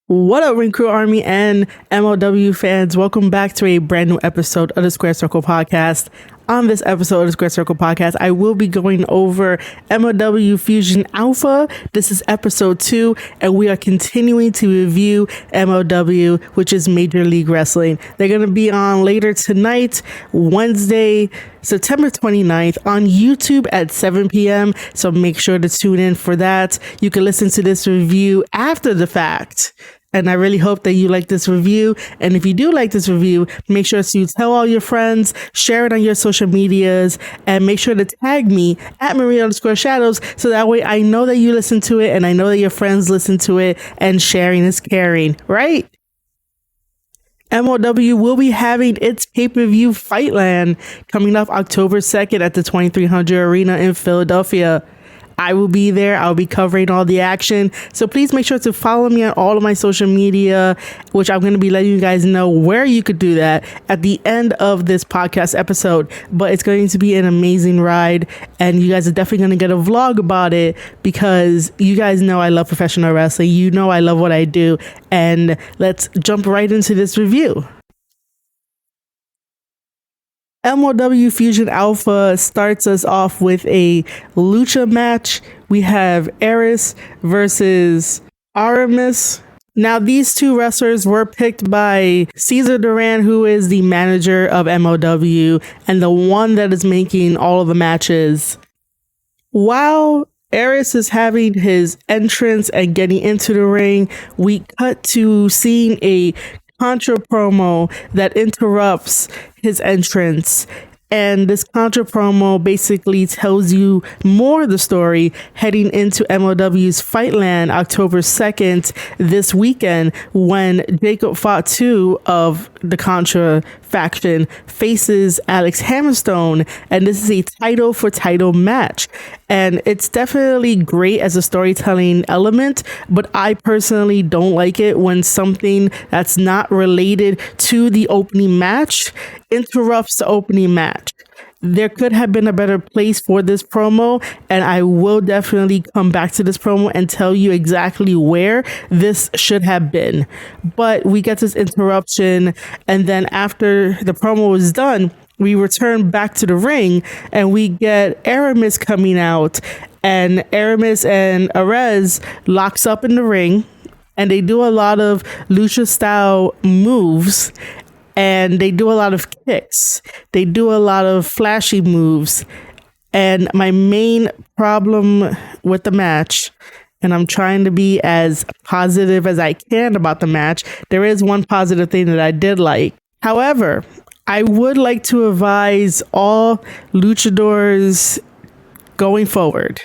What up, Ring Crew Army and MLW fans? Welcome back to a brand new episode of the Square Circle Podcast. On this episode of the Square Circle Podcast, I will be going over MLW Fusion Alpha. This is episode 2, and we are continuing to review MLW, which is Major League Wrestling. They're going to be on later tonight, Wednesday, September 29th on YouTube at 7 p.m. So make sure to tune in for that. You can listen to this review after the fact. And I really hope that you like this review. And if you do like this review, make sure to tell all your friends, share it on your social medias, and make sure to tag me at Maria_Shadows so that way I know that you listen to it and I know that your friends listen to it, and sharing is caring, right? MLW will be having its pay-per-view FIGHTLAND coming up October 2nd at the 2300 Arena in Philadelphia. I will be there. I'll be covering all the action. So please make sure to follow me on all of my social media, which I'm going to be letting you guys know where you could do that at the end of this podcast episode. But it's going to be an amazing ride, and you guys are definitely going to get a vlog about it because you guys know I love professional wrestling. You know I love what I do. And let's jump right into this review. MLW Fusion Alpha starts us off with a lucha match. We have Aerys versus Aramis. Now, these two wrestlers were picked by Cesar Duran, who is the manager of MLW and the one that is making all of the matches. While Aerys is having his entrance and getting into the ring, we cut to seeing a contra promo that interrupts his entrance, and this contra promo basically tells you more of the story heading into MLW's FIGHTLAND October 2nd this weekend, when Jacob Fatu of the Contra faction faces Alex Hammerstone, and this is a title for title match. And it's definitely great as a storytelling element, but I personally don't like it when something that's not related to the opening match interrupts the opening match. There could have been a better place for this promo, and I will definitely come back to this promo and tell you exactly where this should have been. But we get this interruption, and then after the promo is done, we return back to the ring and we get Aramis coming out, and Aramis and Arez locks up in the ring, and they do a lot of lucha style moves. And they do a lot of kicks. They do a lot of flashy moves. And my main problem with the match, and I'm trying to be as positive as I can about the match, there is one positive thing that I did like. However, I would like to advise all luchadors going forward.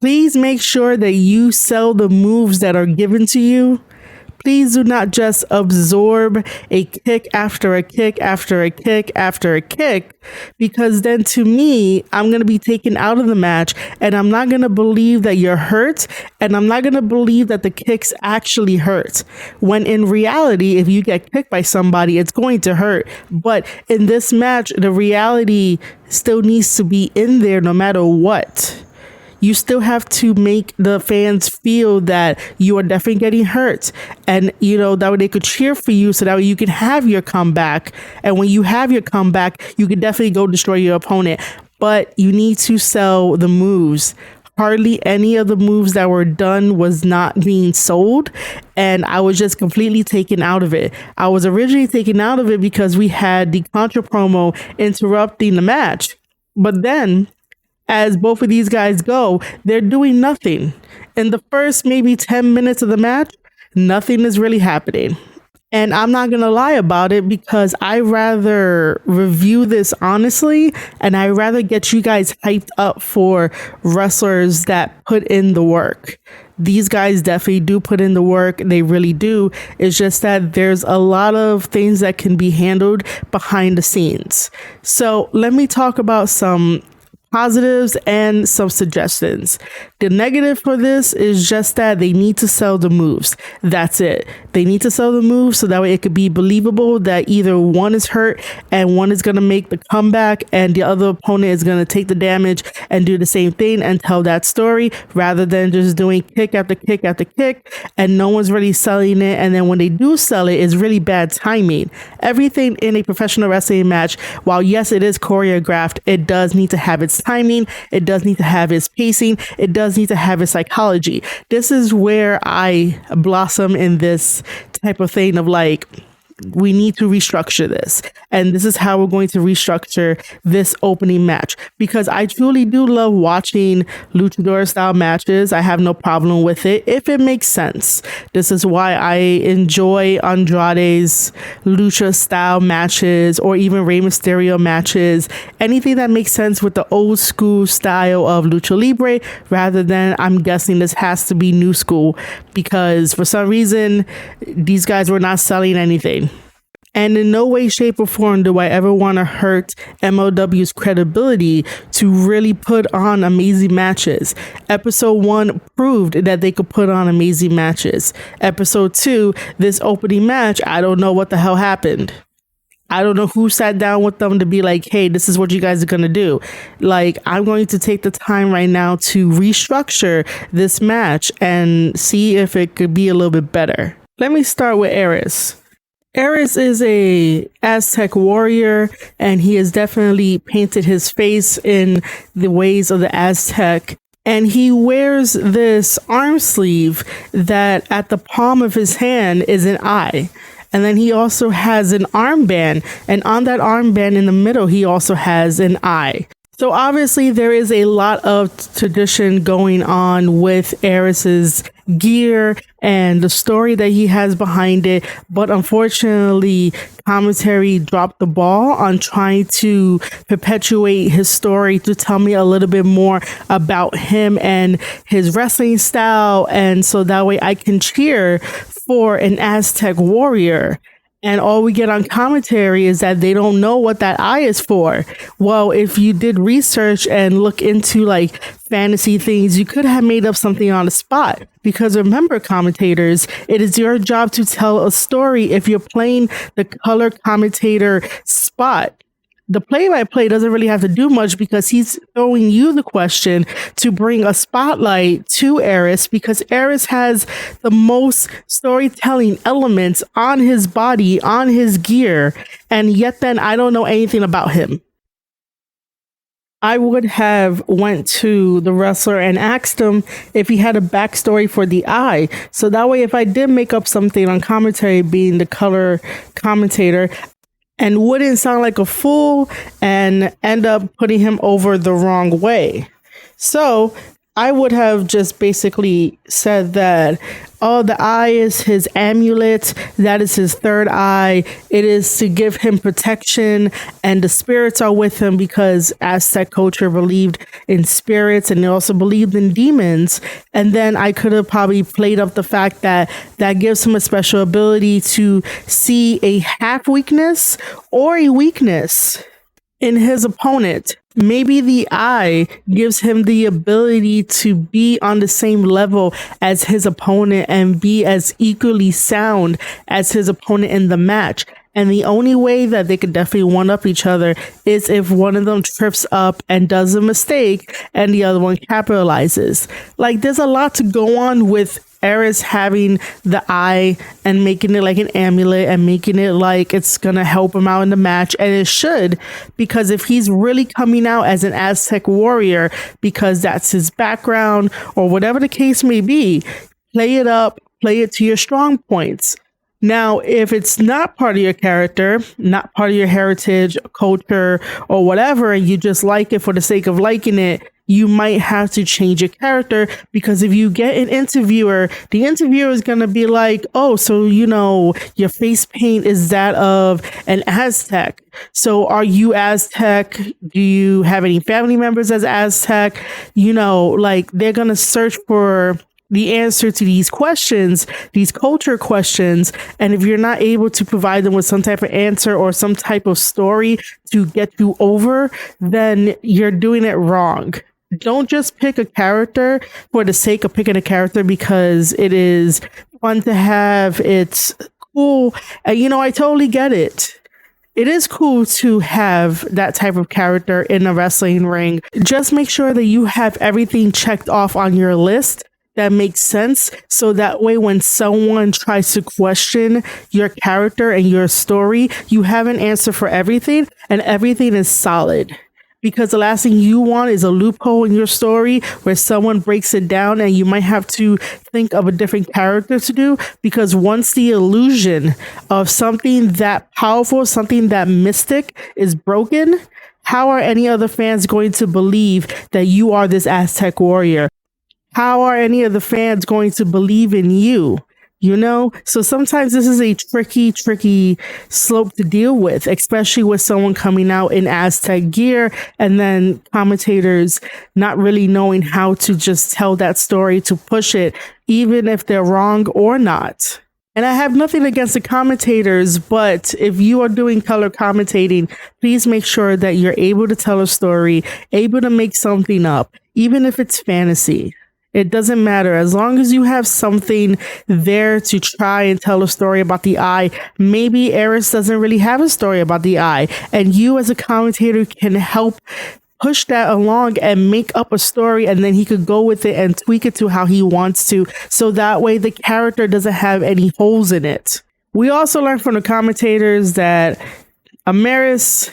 Please make sure that you sell the moves that are given to you. Please do not just absorb a kick after a kick after a kick after a kick, because then to me, I'm going to be taken out of the match and I'm not going to believe that you're hurt, and I'm not going to believe that the kicks actually hurt. When in reality, if you get kicked by somebody, it's going to hurt. But in this match, the reality still needs to be in there no matter what. You still have to make the fans feel that you are definitely getting hurt. And, you know, that way they could cheer for you so that way you can have your comeback. And when you have your comeback, you can definitely go destroy your opponent. But you need to sell the moves. Hardly any of the moves that were done was not being sold, and I was just completely taken out of it. I was originally taken out of it because we had the contra promo interrupting the match. But then, as both of these guys go, they're doing nothing. In the first maybe 10 minutes of the match, nothing is really happening. And I'm not going to lie about it because I rather review this honestly, and I rather get you guys hyped up for wrestlers that put in the work. These guys definitely do put in the work. They really do. It's just that there's a lot of things that can be handled behind the scenes. So let me talk about some positives and some suggestions. The negative for this is just that they need to sell the moves. That's it. They need to sell the moves so that way it could be believable that either one is hurt and one is going to make the comeback and the other opponent is going to take the damage and do the same thing and tell that story, rather than just doing kick after kick after kick and no one's really selling it. And then when they do sell it, it's really bad timing. Everything in a professional wrestling match, while yes, it is choreographed, it does need to have its timing. It does need to have its pacing. It does need to have its psychology. This is where I blossom in this type of thing of like, we need to restructure this. And this is how we're going to restructure this opening match, because I truly do love watching luchador style matches. I have no problem with it if it makes sense. This is why I enjoy Andrade's lucha style matches, or even Rey Mysterio matches, anything that makes sense with the old school style of lucha libre, rather than, I'm guessing this has to be new school, because for some reason these guys were not selling anything. And in no way, shape, or form do I ever want to hurt MLW's credibility to really put on amazing matches. Episode 1 proved that they could put on amazing matches. Episode 2, this opening match, I don't know what the hell happened. I don't know who sat down with them to be like, hey, this is what you guys are going to do. Like, I'm going to take the time right now to restructure this match and see if it could be a little bit better. Let me start with Aerys. Aerys is a Aztec warrior, and he has definitely painted his face in the ways of the Aztec. And he wears this arm sleeve that at the palm of his hand is an eye. And then he also has an armband, and on that armband in the middle, he also has an eye. So obviously there is a lot of tradition going on with Aerys's gear and the story that he has behind it. But unfortunately, commentary dropped the ball on trying to perpetuate his story to tell me a little bit more about him and his wrestling style. And so that way I can cheer for an Aztec warrior. And all we get on commentary is that they don't know what that eye is for. Well, if you did research and look into like fantasy things, you could have made up something on the spot. Because remember, commentators, it is your job to tell a story if you're playing the color commentator spot. The play-by-play doesn't really have to do much because he's throwing you the question to bring a spotlight to Aerys, because Aerys has the most storytelling elements on his body, on his gear, and yet then I don't know anything about him. I would have went to the wrestler and asked him if he had a backstory for the eye. So that way, if I did make up something on commentary being the color commentator, and wouldn't sound like a fool and end up putting him over the wrong way. So I would have just basically said that, oh, the eye is his amulet. That is his third eye. It is to give him protection, and the spirits are with him because Aztec culture believed in spirits and they also believed in demons. And then I could have probably played up the fact that that gives him a special ability to see a half weakness or a weakness in his opponent. Maybe the eye gives him the ability to be on the same level as his opponent and be as equally sound as his opponent in the match. And the only way that they could definitely one up each other is if one of them trips up and does a mistake and the other one capitalizes. Like, there's a lot to go on with Arez having the eye and making it like an amulet and making it like it's gonna help him out in the match, and it should, because if he's really coming out as an Aztec warrior because that's his background or whatever the case may be, play it up, play it to your strong points. Now, if it's not part of your character, not part of your heritage, culture, or whatever, and you just like it for the sake of liking it, you might have to change your character, because if you get an interviewer, the interviewer is going to be like, oh, so, you know, your face paint is that of an Aztec. So are you Aztec? Do you have any family members as Aztec? You know, like, they're going to search for the answer to these questions, these culture questions. And if you're not able to provide them with some type of answer or some type of story to get you over, then you're doing it wrong. Don't just pick a character for the sake of picking a character because it is fun to have. It's cool. And, you know, I totally get it. It is cool to have that type of character in a wrestling ring. Just make sure that you have everything checked off on your list that makes sense. So that way, when someone tries to question your character and your story, you have an answer for everything and everything is solid. Because the last thing you want is a loophole in your story where someone breaks it down and you might have to think of a different character to do. Because once the illusion of something that powerful, something that mystic is broken, how are any other fans going to believe that you are this Aztec warrior? How are any of the fans going to believe in you? You know, so sometimes this is a tricky slope to deal with, especially with someone coming out in Aztec gear and then commentators not really knowing how to just tell that story to push it, even if they're wrong or not. And I have nothing against the commentators, but if you are doing color commentating, please make sure that you're able to tell a story, able to make something up, even if it's fantasy. It doesn't matter. As long as you have something there to try and tell a story about the eye, maybe Aerys doesn't really have a story about the eye. And you as a commentator can help push that along and make up a story. And then he could go with it and tweak it to how he wants to. So that way the character doesn't have any holes in it. We also learned from the commentators that Amaris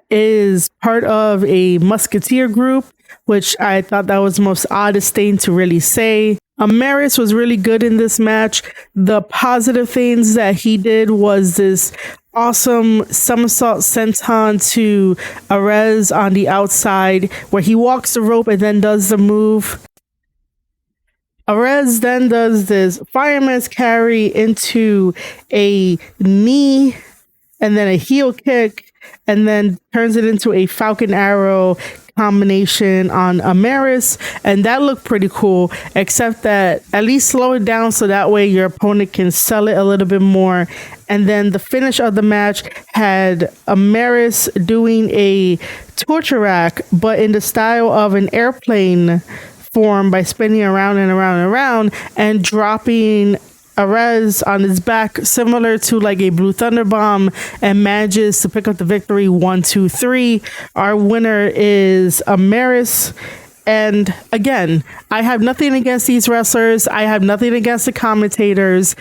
is part of a musketeer group, which I thought that was the most oddest thing to really say. Amaris was really good in this match. The positive things that he did was this awesome somersault senton to Arez on the outside, where he walks the rope and then does the move. Arez then does this fireman's carry into a knee and then a heel kick, and then turns it into a falcon arrow combination on Amaris, and that looked pretty cool, except that at least slow it down so that way your opponent can sell it a little bit more. And then the finish of the match had Amaris doing a torture rack, but in the style of an airplane form by spinning around and around and around and dropping Arez on his back, similar to like a Blue Thunder Bomb, and manages to pick up the victory 1, 2, 3. Our winner is Amaris. And again, I have nothing against these wrestlers. I have nothing against the commentators.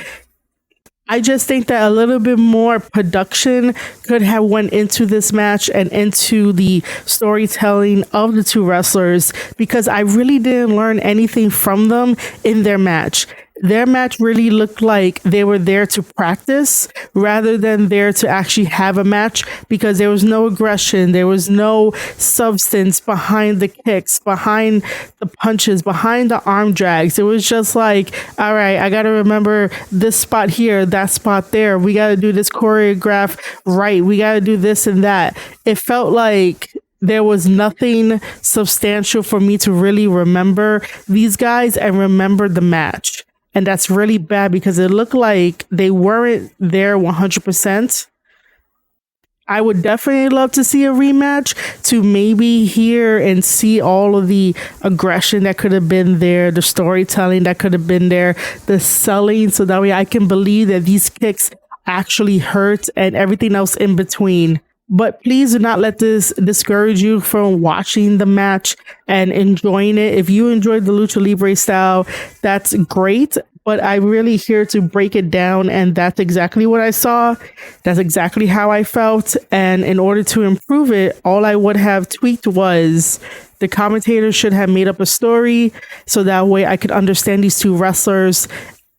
I just think that a little bit more production could have went into this match and into the storytelling of the two wrestlers, because I really didn't learn anything from them in their match. Their match really looked like they were there to practice rather than there to actually have a match, because there was no aggression. There was no substance behind the kicks, behind the punches, behind the arm drags. It was just like, all right, I got to remember this spot here, that spot there. We got to do this choreograph right. We got to do this and that. It felt like there was nothing substantial for me to really remember these guys and remember the match. And that's really bad because it looked like they weren't there 100%. I would definitely love to see a rematch to maybe hear and see all of the aggression that could have been there, the storytelling that could have been there, the selling, so that way I can believe that these kicks actually hurt and everything else in between. But please do not let this discourage you from watching the match and enjoying it. If you enjoyed the Lucha Libre style, that's great. But I'm really here to break it down, and that's exactly what I saw. That's exactly how I felt. And in order to improve it, all I would have tweaked was the commentators should have made up a story so that way I could understand these two wrestlers.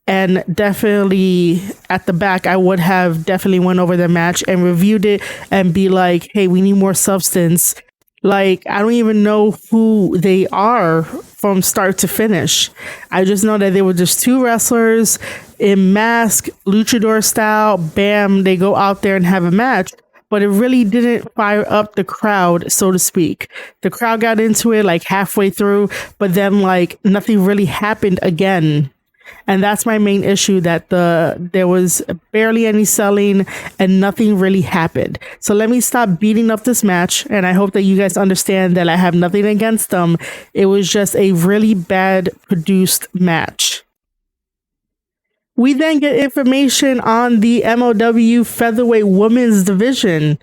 And definitely at the back, I would have definitely went over the match and reviewed it and be like, hey, we need more substance. Like, I don't even know who they are from start to finish. I just know that they were just two wrestlers in mask, luchador style. Bam, they go out there and have a match. But it really didn't fire up the crowd, so to speak. The crowd got into it like halfway through, but then like nothing really happened again. And that's my main issue, that there was barely any selling and nothing really happened. So let me stop beating up this match. And I hope that you guys understand that I have nothing against them. It was just a really bad produced match. We then get information on the MLW Featherweight Women's Division.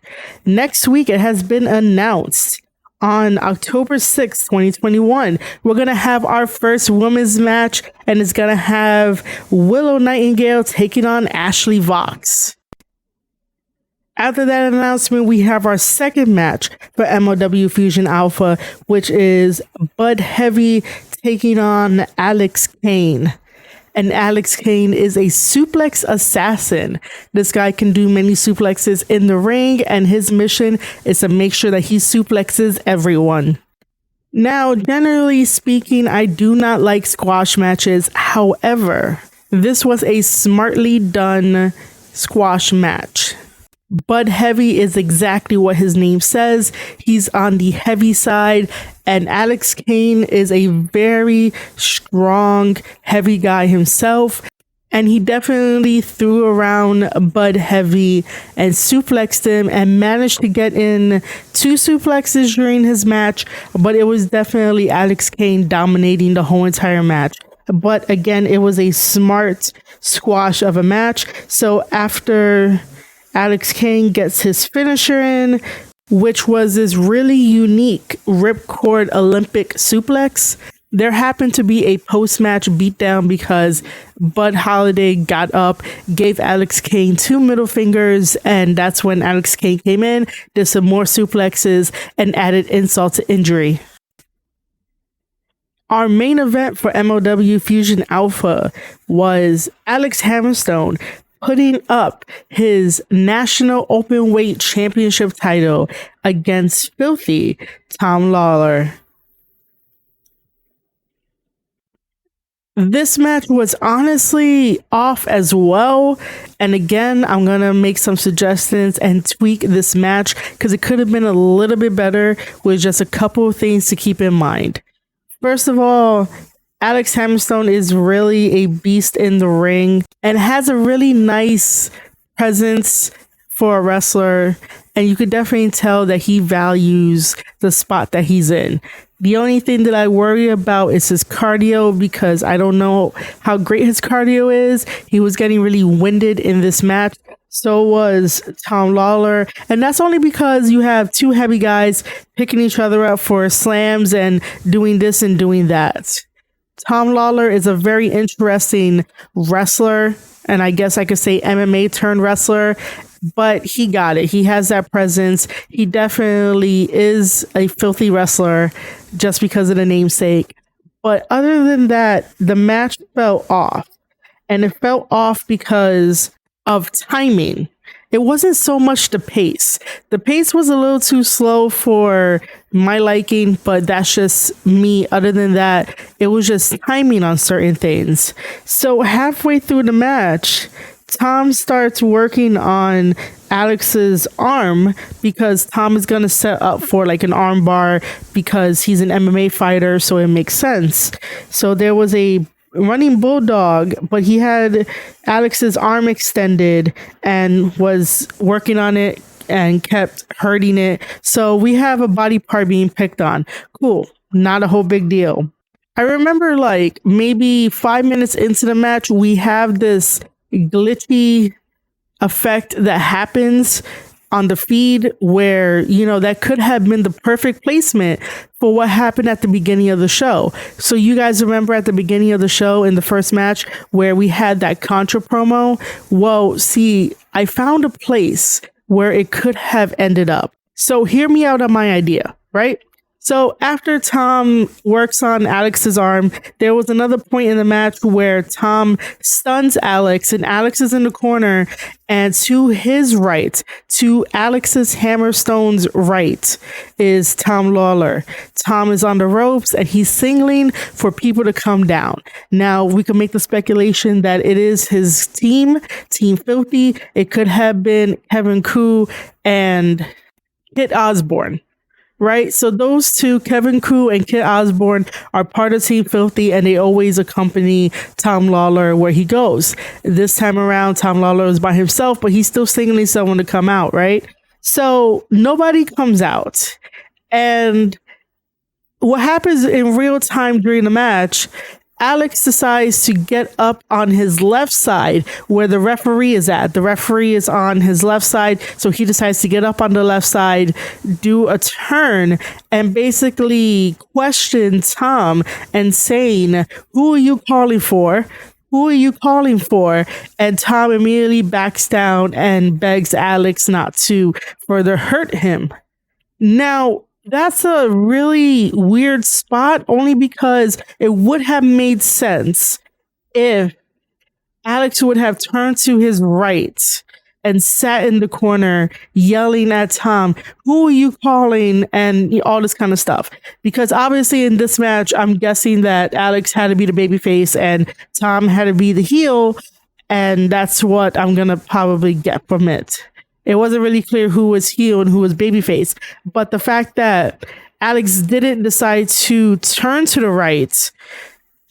Next week, it has been announced. On October 6th, 2021, we're going to have our first women's match, and it's going to have Willow Nightingale taking on Ashley Vox. After that announcement, we have our second match for MLW Fusion Alpha, which is Bud Heavy taking on Alex Kane. And Alex Kane is a suplex assassin. This guy can do many suplexes in the ring, and his mission is to make sure that he suplexes everyone. Now, generally speaking, I do not like squash matches. However, this was a smartly done squash match. Bud Heavy is exactly what his name says. He's on the heavy side, and Alex Kane is a very strong, heavy guy himself. And he definitely threw around Bud Heavy and suplexed him and managed to get in 2 suplexes during his match. But it was definitely Alex Kane dominating the whole entire match. But again, it was a smart squash of a match. So after Alex Kane gets his finisher in, which was this really unique ripcord Olympic suplex, there happened to be a post-match beatdown because Bud Holiday got up, gave Alex Kane 2 middle fingers, and that's when Alex Kane came in, did some more suplexes, and added insult to injury. Our main event for MLW Fusion Alpha was Alex Hammerstone putting up his National Openweight Championship title against filthy Tom Lawler. This match was honestly off as well. And again, I'm going to make some suggestions and tweak this match because it could have been a little bit better with just a couple of things to keep in mind. First of all, Alex Hammerstone is really a beast in the ring and has a really nice presence for a wrestler. And you could definitely tell that he values the spot that he's in. The only thing that I worry about is his cardio, because I don't know how great his cardio is. He was getting really winded in this match. So was Tom Lawler. And that's only because you have 2 heavy guys picking each other up for slams and doing this and doing that. Tom Lawler is a very interesting wrestler, and I guess I could say MMA turned wrestler, but he got it. He has that presence. He definitely is a filthy wrestler just because of the namesake. But other than that, the match fell off, and it fell off because of timing. It wasn't so much the pace. The pace was a little too slow for my liking, but that's just me. Other than that, it was just timing on certain things. So halfway through the match, Tom starts working on Alex's arm because Tom is going to set up for like an arm bar because he's an MMA fighter, so it makes sense. So there was a running bulldog, but he had Alex's arm extended and was working on it and kept hurting it. So we have a body part being picked on. Cool. Not a whole big deal. I remember like maybe 5 minutes into the match, we have this glitchy effect that happens on the feed where, you know, that could have been the perfect placement for what happened at the beginning of the show. So you guys remember at the beginning of the show in the first match where we had that Contra promo? Well, see, I found a place where it could have ended up. So hear me out on my idea, right? So after Tom works on Alex's arm, there was another point in the match where Tom stuns Alex and Alex is in the corner, and to his right, to Alex's Hammerstone's right, is Tom Lawler. Tom is on the ropes and he's signaling for people to come down. Now we can make the speculation that it is his team, Team Filthy. It could have been Kevin Koo and Kit Osborne. right? So those two, Kevin Crew and Kit Osborne, are part of Team Filthy, and they always accompany Tom Lawler where he goes. This time around, Tom Lawler is by himself, but he's still signaling someone to come out, right? So nobody comes out. And what happens in real time during the match, Alex decides to get up on his left side where the referee is at. The referee is on his left side, so he decides to get up on the left side, do a turn, and basically question Tom and saying, "Who are you calling for? Who are you calling for?" And Tom immediately backs down and begs Alex not to further hurt him. Now, that's a really weird spot, only because it would have made sense if Alex would have turned to his right and sat in the corner yelling at Tom, "Who are you calling?" and all this kind of stuff. Because obviously in this match, I'm guessing that Alex had to be the babyface and Tom had to be the heel, and that's what I'm going to probably get from it. It wasn't really clear who was heel and who was babyface. But the fact that Alex didn't decide to turn to the right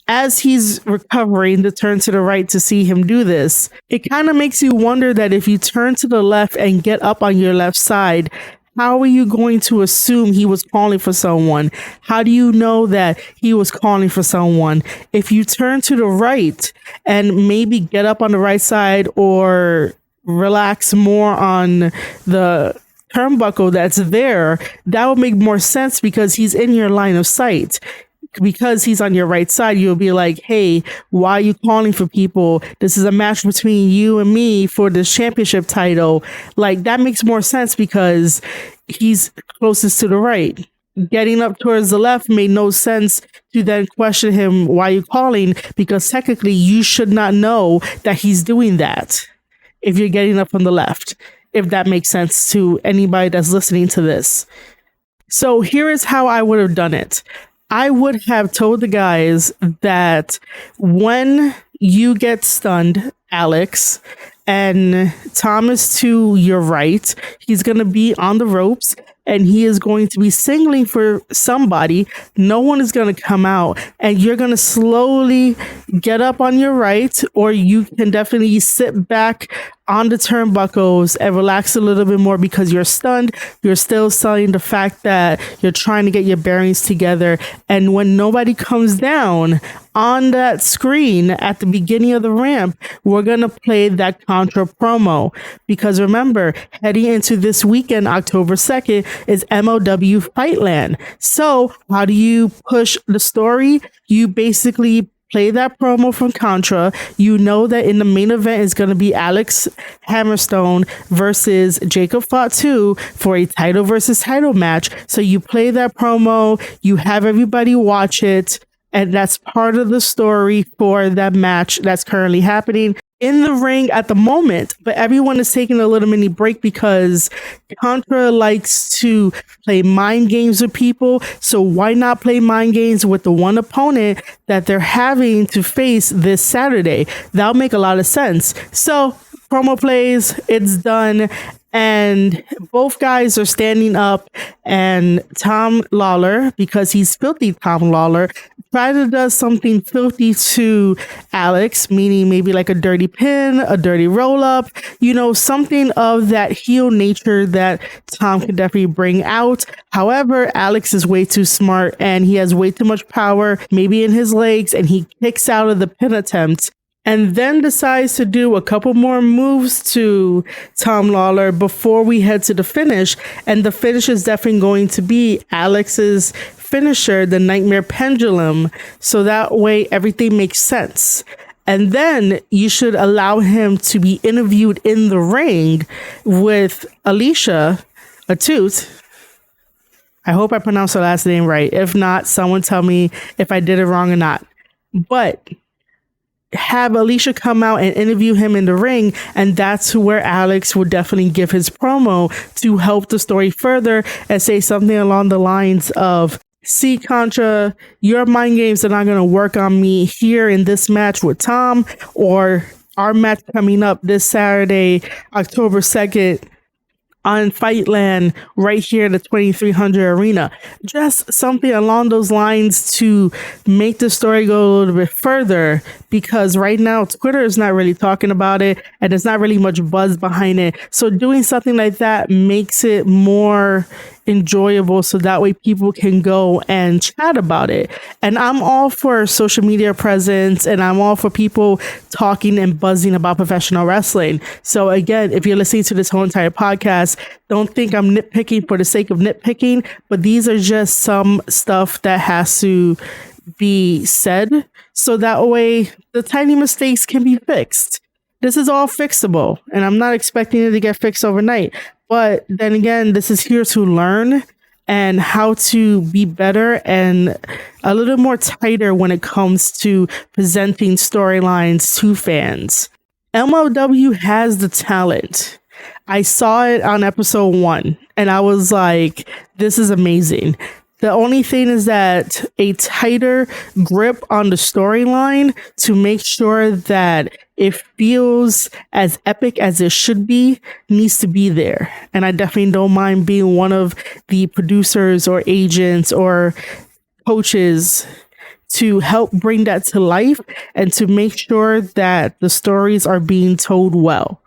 as he's recovering, to turn to the right to see him do this, it kind of makes you wonder that if you turn to the left and get up on your left side, how are you going to assume he was calling for someone? How do you know that he was calling for someone? If you turn to the right and maybe get up on the right side or relax more on the turnbuckle that's there, that would make more sense because he's in your line of sight. Because he's on your right side, you'll be like, "Hey, why are you calling for people? This is a match between you and me for this championship title." Like, that makes more sense because he's closest to the right. Getting up towards the left made no sense to then question him, "Why are you calling?" Because technically you should not know that he's doing that if you're getting up from the left, if that makes sense to anybody that's listening to this. So here is how I would have done it. I would have told the guys that when you get stunned, Alex, and Tom is to your right, he's going to be on the ropes and he is going to be signaling for somebody. No one is going to come out, and you're going to slowly get up on your right, or you can definitely sit back on the turnbuckles and relax a little bit more because you're stunned. You're still selling the fact that you're trying to get your bearings together. And when nobody comes down on that screen at the beginning of the ramp, we're going to play that Contra promo. Because remember, heading into this weekend, October 2nd, is MLW FIGHTLAND. So how do you push the story? You basically play that promo from Contra. You know that in the main event is going to be Alex Hammerstone versus Jacob Fatu for a title versus title match. So you play that promo, you have everybody watch it, and that's part of the story for that match that's currently happening in the ring at the moment. But everyone is taking a little mini break because Contra likes to play mind games with people. So why not play mind games with the one opponent that they're having to face this Saturday? That'll make a lot of sense. So promo plays, it's done. And both guys are standing up, and Tom Lawler, because he's filthy Tom Lawler, tries to do something filthy to Alex, meaning maybe like a dirty pin, a dirty roll up, you know, something of that heel nature that Tom could definitely bring out. However, Alex is way too smart and he has way too much power, maybe in his legs, and he kicks out of the pin attempt. And then decides to do a couple more moves to Tom Lawler before we head to the finish. And the finish is definitely going to be Alex's finisher, the Nightmare Pendulum. So that way everything makes sense. And then you should allow him to be interviewed in the ring with Alicia Atut. I hope I pronounced her last name right. If not, someone tell me if I did it wrong or not. But have Alicia come out and interview him in the ring, and that's where Alex would definitely give his promo to help the story further and say something along the lines of, "See, Contra, your mind games are not going to work on me here in this match with Tom, or our match coming up this Saturday, October 2nd, on FIGHTLAND right here in the 2300 arena. Just something along those lines to make the story go a little bit further, because right now Twitter is not really talking about it and there's not really much buzz behind it. So doing something like that makes it more enjoyable, so that way people can go and chat about it. And I'm all for social media presence, and I'm all for people talking and buzzing about professional wrestling. So again, if you're listening to this whole entire podcast, don't think I'm nitpicking for the sake of nitpicking, but these are just some stuff that has to be said, so that way the tiny mistakes can be fixed. This is all fixable, and I'm not expecting it to get fixed overnight. But then again, this is here to learn and how to be better and a little more tighter when it comes to presenting storylines to fans. MLW has the talent. I saw it on episode 1 and I was like, this is amazing. The only thing is that a tighter grip on the storyline to make sure that it feels as epic as it should be needs to be there. And I definitely don't mind being one of the producers or agents or coaches to help bring that to life and to make sure that the stories are being told well.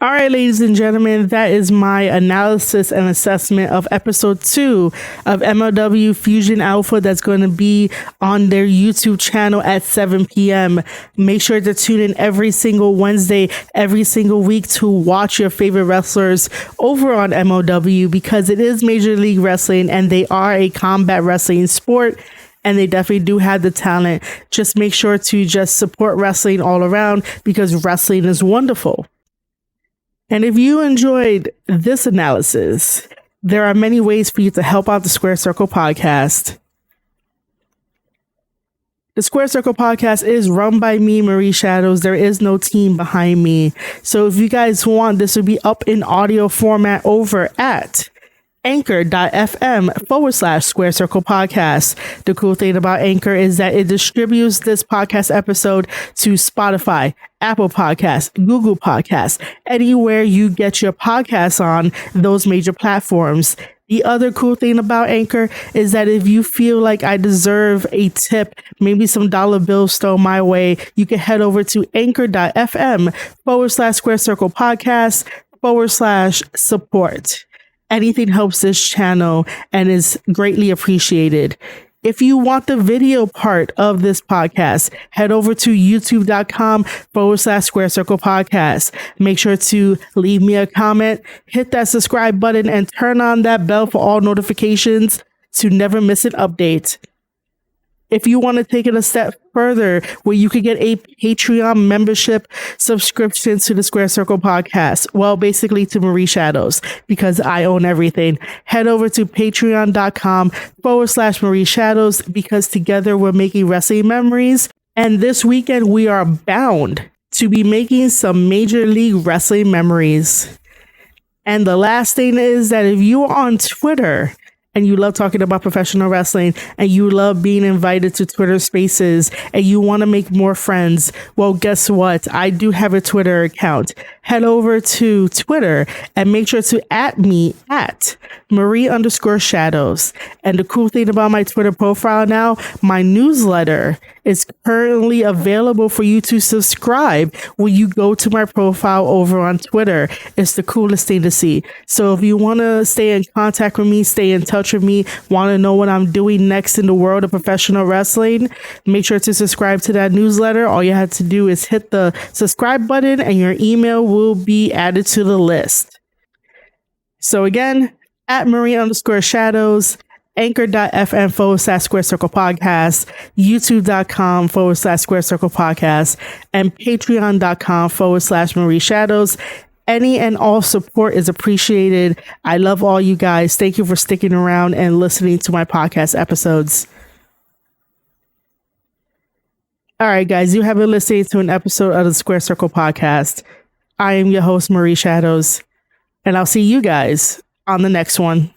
All right, ladies and gentlemen, that is my analysis and assessment of episode 2 of MLW Fusion Alpha that's going to be on their YouTube channel at 7 p.m. Make sure to tune in every single Wednesday, every single week to watch your favorite wrestlers over on MLW, because it is Major League Wrestling and they are a combat wrestling sport. And they definitely do have the talent. Just make sure to just support wrestling all around, because wrestling is wonderful. And if you enjoyed this analysis, there are many ways for you to help out the Square Circle podcast. The Square Circle podcast is run by me, Marie Shadows. There is no team behind me. So if you guys want, this will be up in audio format over at anchor.fm/Square Circle podcast. The cool thing about Anchor is that it distributes this podcast episode to Spotify, Apple Podcasts, Google Podcasts, anywhere you get your podcasts on those major platforms. The other cool thing about Anchor is that if you feel like I deserve a tip, maybe some dollar bills thrown my way, you can head over to anchor.fm/Square Circle podcast/support. Anything helps this channel and is greatly appreciated. If you want the video part of this podcast, head over to youtube.com/Square Circle podcast. Make sure to leave me a comment, hit that subscribe button, and turn on that bell for all notifications to never miss an update. If you want to take it a step further, where you could get a Patreon membership subscription to the Square Circle podcast, well, basically to Marie Shadows, because I own everything, head over to patreon.com/Marie Shadows, because together we're making wrestling memories. And this weekend we are bound to be making some Major League Wrestling memories. And the last thing is that if you are on Twitter and you love talking about professional wrestling, and you love being invited to Twitter spaces, and you want to make more friends, well, guess what? I do have a Twitter account. Head over to Twitter and make sure to @ me at Marie_Shadows. And the cool thing about my Twitter profile now, my newsletter is currently available for you to subscribe when you go to my profile over on Twitter. It's the coolest thing to see. So if you want to stay in contact with me, stay in touch with me, want to know what I'm doing next in the world of professional wrestling, make sure to subscribe to that newsletter. All you have to do is hit the subscribe button and your email will be added to the list. So again, at Marie_Shadows, anchor.fm/Square Circle podcast, youtube.com/Square Circle podcast, and patreon.com/Marie Shadows. Any and all support is appreciated. I love all you guys. Thank you for sticking around and listening to my podcast episodes. All right, guys, you have been listening to an episode of the Square Circle podcast. I am your host, Marie Shadows, and I'll see you guys on the next one.